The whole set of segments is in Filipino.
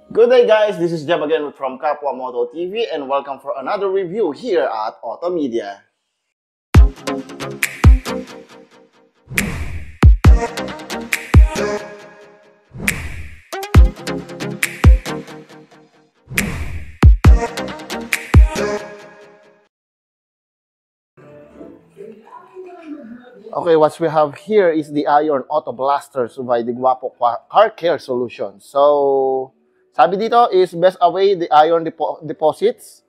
Good day guys, this is Jeb again from Kapwa Moto TV and welcome for another review here at Auto Media. Okay, what we have here is the Iron Auto Blasters by the Guapo Car Care Solutions. So, sabi dito is best away the iron deposits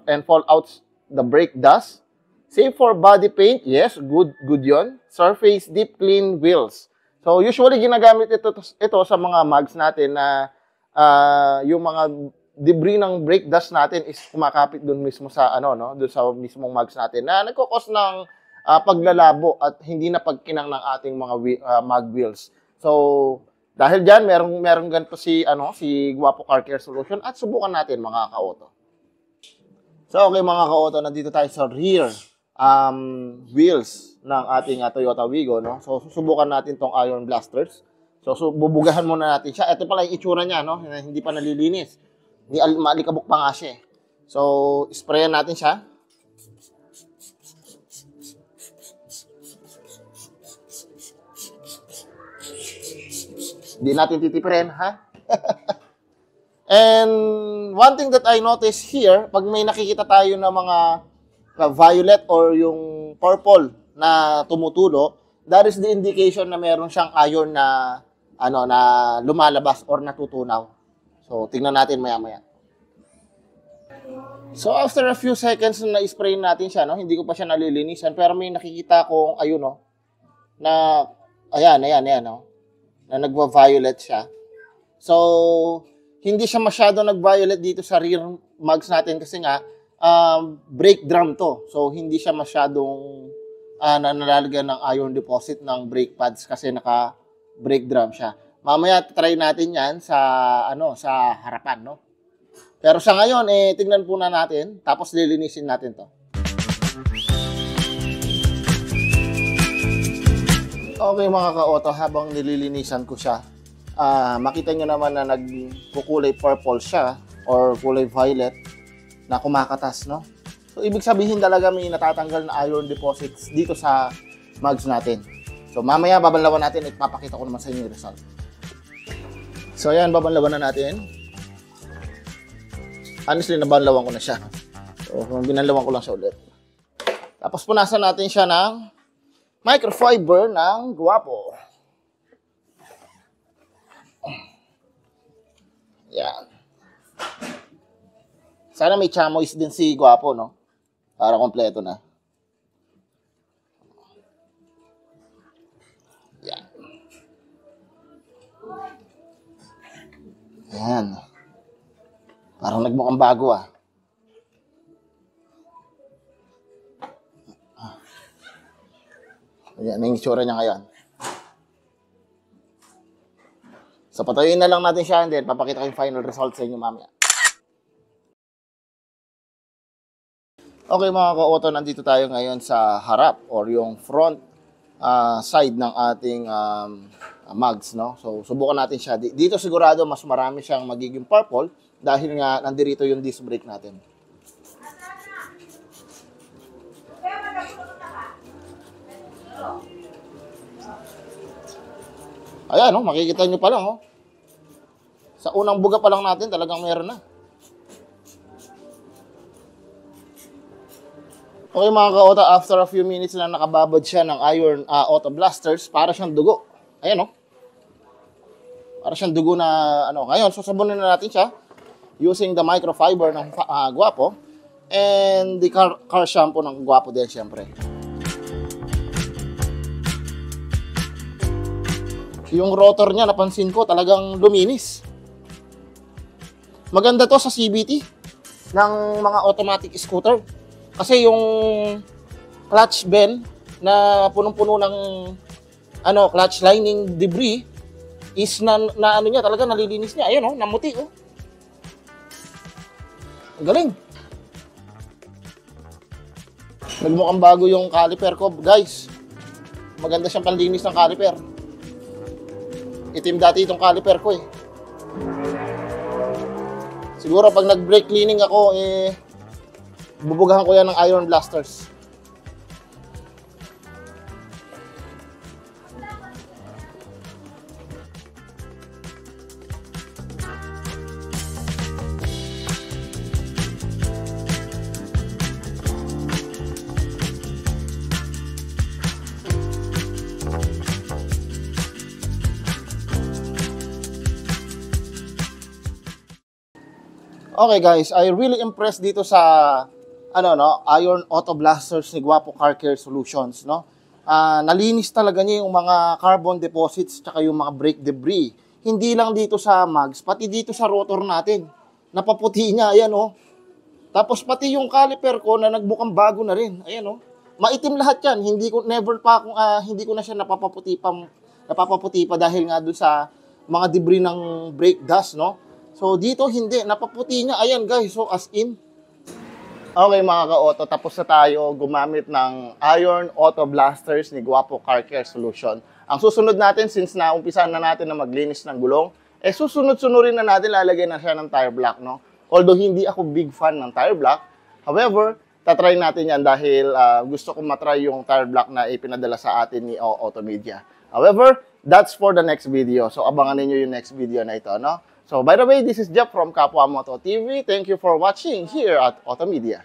and fallouts the brake dust. Safe for body paint, yes, good yon. Surface deep clean wheels. So, usually ginagamit ito sa mga mags natin na yung mga debris ng brake dust natin is kumakapit doon mismo sa doon sa mismong mags natin na nagko-cause ng paglalabo at hindi na pagkinang ng ating mga mag wheels. So, dahil diyan merong ganito si Guapo Car Care Solution at subukan natin mga ka-auto. So, okay mga ka-auto, nandito tayo sa rear wheels ng ating Toyota Wigo, no? So, susubukan natin tong Iron Blasters. So, bubugahan muna natin siya. Ito pala yung itsura niya, no? Hindi pa nalilinis. Maalikabok pa nga siya. So, sprayan natin siya. Hindi natin titipirin, ha? And one thing that I noticed here, pag may nakikita tayo na mga violet or yung purple na tumutulo, that is the indication na meron siyang iron na na lumalabas or natutunaw. So, tingnan natin maya-maya. So, after a few seconds na i-spray natin siya, no, hindi ko pa siya nalilinisan, pero may nakikita kong na ayan, no, na nagva-violet siya. So, hindi siya masyado nag-violet dito sa rear mags natin kasi nga, brake drum to. So, hindi siya masyadong nalalagyan ng iron deposit ng brake pads kasi naka-brake drum siya. Mamaya, try natin yan sa harapan, no? Pero sa ngayon, tingnan po na natin, tapos lilinisin natin to. Okay mga ka-auto, habang nililinisan ko siya, makita nyo naman na nagkukulay purple siya or kulay violet na kumakatas, no? So, ibig sabihin talaga may natatanggal na iron deposits dito sa mags natin. So, mamaya babanlawan natin at papakita ko naman sa inyo yung result. So, ayan, babanlawan na natin. Honestly, nabanlawan ko na siya. So, binanlawan ko lang siya ulit. Tapos, punasan natin siya ng microfiber ng Guapo. Yan. Sana may chamois din si Guapo, no? Para kompleto na. Yan. Yan. Parang nagmukhang bago, ah. Ayan, yung itsura niya ngayon. So, patayin na lang natin siya and then papakita ko yung final result sa inyo mamaya. Okay mga ka-auto, nandito tayo ngayon sa harap or yung front side ng ating mags, no? So, subukan natin siya. Dito sigurado mas marami siyang magiging purple dahil nga nandito yung disc brake natin. Ayan, no? Makikita nyo pa lang, oh. Sa unang buga pa lang natin, talagang meron na. Okay mga ka-auto, after a few minutes na nakababad siya ng Iron Auto Blasters, para siyang dugo. Ayan, no? Para siyang dugo na, ngayon, sasabunin na natin siya using the microfiber ng Guapo and the car shampoo ng Guapo din, syempre. Yung rotor niya, napansin ko, talagang luminis. Maganda to sa CVT ng mga automatic scooter. Kasi yung clutch bell na punong-puno ng clutch lining debris is niya, talaga nalilinis niya. Ayun, namuti, oh. Ang galing. Nagmukhang bago yung caliper ko, guys. Maganda siyang panlinis ng caliper. Itim dati itong caliper ko, eh. Siguro pag nag-brake cleaning ako, bubugahan ko yan ng iron blasters. Okay guys, I really impressed dito sa Iron Auto Blasters ni Guapo Car Care Solutions, no? Nalinis talaga niya yung mga carbon deposits tsaka yung mga brake debris. Hindi lang dito sa mags, pati dito sa rotor natin. Napaputi niya, ayan oh. Tapos pati yung caliper ko na nagbukang bago na rin, ayan oh. Maitim lahat 'yan. Hindi ko na siya napapaputi pa dahil nga doon sa mga debris ng brake dust, no? So, dito hindi. Napaputi niya. Ayan, guys. So, as in. Okay, mga ka-auto. Tapos na tayo gumamit ng Iron Auto Blasters ni Guapo Car Care Solution. Ang susunod natin, since naumpisan na natin na maglinis ng gulong, susunod-sunurin na natin, lalagay na siya ng tire block, no? Although, hindi ako big fan ng tire block. However, tatry natin yan dahil gusto kong matry yung tire block na ipinadala sa atin ni Automedia. However, that's for the next video. So, abangan niyo yung next video na ito, no? So, by the way, this is Jeff from Kapwa Moto TV. Thank you for watching here at Automedia.